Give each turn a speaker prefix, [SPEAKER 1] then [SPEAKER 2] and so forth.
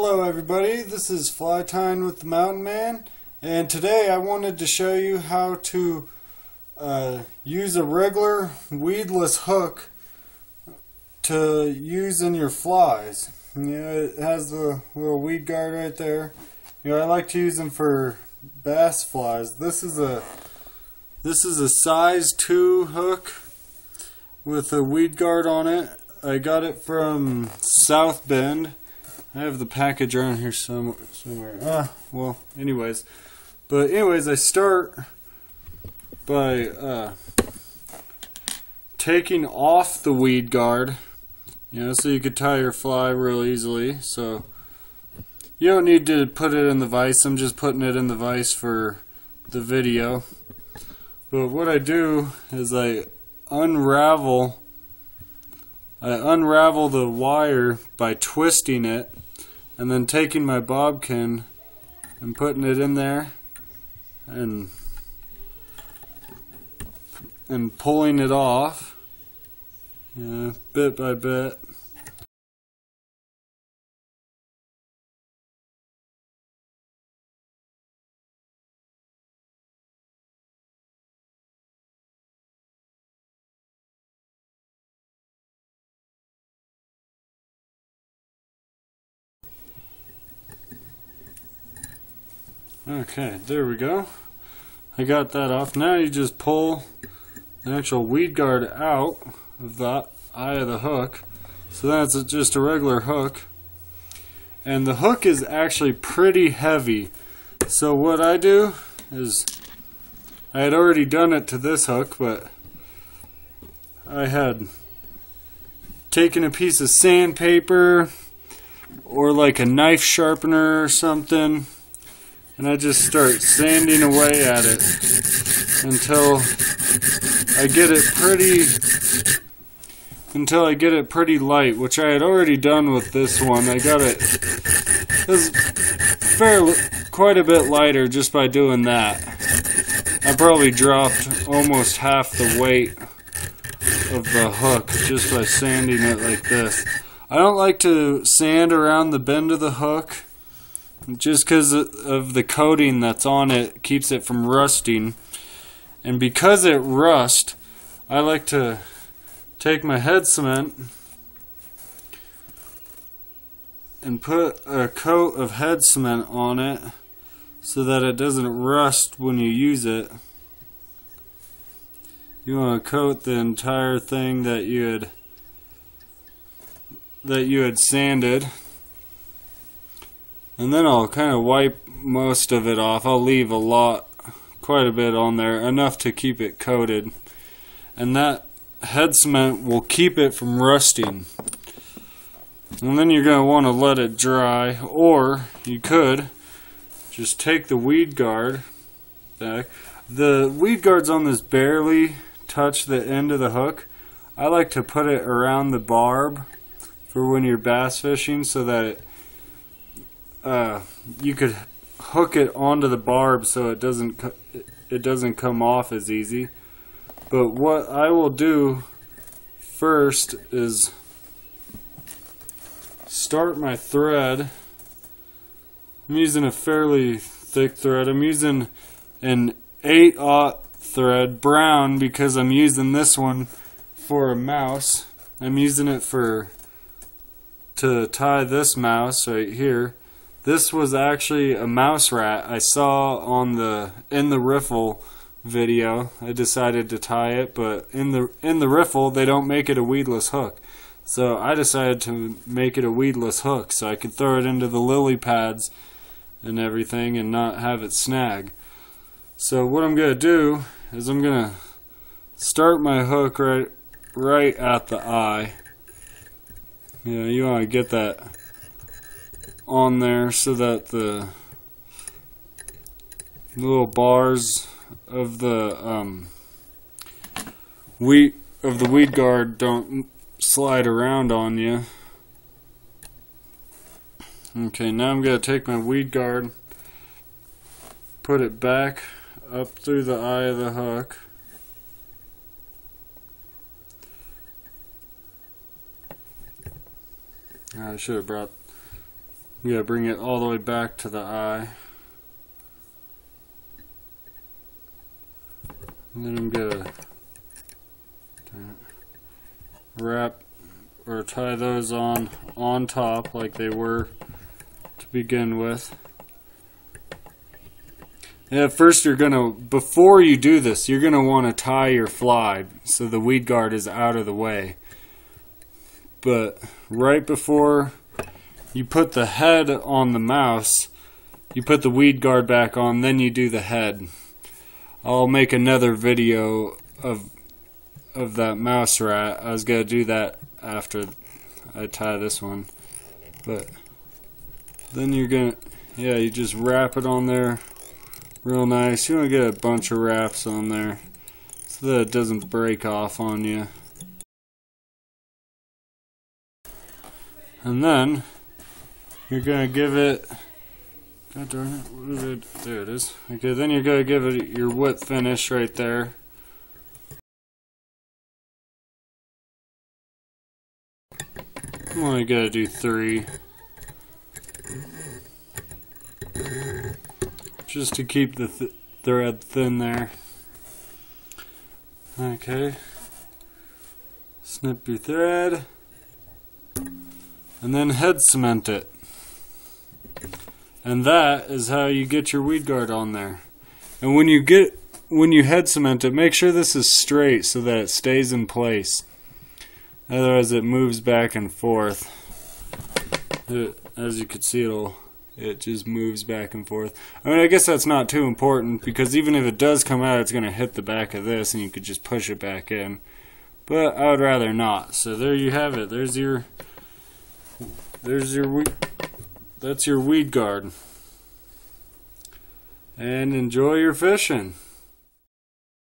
[SPEAKER 1] Hello everybody, this is Fly Tying with the Mountain Man, and today I wanted to show you how to use a regular weedless hook to use in your flies. It has the little weed guard right there. I like to use them for bass flies. This is a size 2 hook with a weed guard on it. I got it from South Bend. I have the package around here somewhere. Anyways, I start by taking off the weed guard, so you could tie your fly real easily. So you don't need to put it in the vise. I'm just putting it in the vise for the video. But what I do is I unravel the wire by twisting it, and then taking my bobkin and putting it in there and pulling it off, bit by bit. Okay, there we go. I got that off. Now you just pull the actual weed guard out of the eye of the hook. So that's just a regular hook. And the hook is actually pretty heavy. So what I do is, I had already done it to this hook, but I had taken a piece of sandpaper or like a knife sharpener or something, and I just start sanding away at it until I get it pretty light, which I had already done with this one. I got it was quite a bit lighter just by doing that. I probably dropped almost half the weight of the hook just by sanding it like this. I don't like to sand around the bend of the hook, just because of the coating that's on it keeps it from rusting. And because it rusts, I like to take my head cement and put a coat of head cement on it so that it doesn't rust when you use it. You want to coat the entire thing that you had sanded. And then I'll kind of wipe most of it off. I'll leave quite a bit on there, enough to keep it coated. And that head cement will keep it from rusting. And then you're going to want to let it dry, or you could just take the weed guard back. The weed guards on this barely touch the end of the hook. I like to put it around the barb for when you're bass fishing, so that you could hook it onto the barb so it doesn't come off as easy. But what I will do first is start my thread. I'm using a fairly thick thread. I'm using an 8/0 thread, brown, because I'm using this one for a mouse. I'm using it to tie this mouse right here. This was actually a mouse rat I saw in the riffle video. I decided to tie it, but in the riffle they don't make it a weedless hook. So I decided to make it a weedless hook so I could throw it into the lily pads and everything and not have it snag. So what I'm going to do is I'm going to start my hook right at the eye. You want to get that on there so that the little bars of the weed guard don't slide around on you. Okay, now I'm going to take my weed guard, put it back up through the eye of the hook. I should have brought You gotta bring it all the way back to the eye. And then I'm gonna wrap or tie those on top like they were to begin with. And at first before you do this, you're gonna want to tie your fly so the weed guard is out of the way. But right before you put the head on the mouse, you put the weed guard back on, then you do the head. I'll make another video of that mouse rat. I was gonna do that after I tie this one. But then you just wrap it on there real nice. You want to get a bunch of wraps on there so that it doesn't break off on you. And then you're gonna give it, God darn it, what is it? There it is. Okay, then you're gonna give it your whip finish right there. I'm only gonna do 3. Just to keep the thread thin there. Okay. Snip your thread. And then head cement it. And that is how you get your weed guard on there. And when you head cement it, make sure this is straight so that it stays in place. Otherwise it moves back and forth. As you can see, it just moves back and forth. I mean, I guess that's not too important because even if it does come out, it's going to hit the back of this and you could just push it back in. But I would rather not. So there you have it. That's your weed guard. And enjoy your fishing.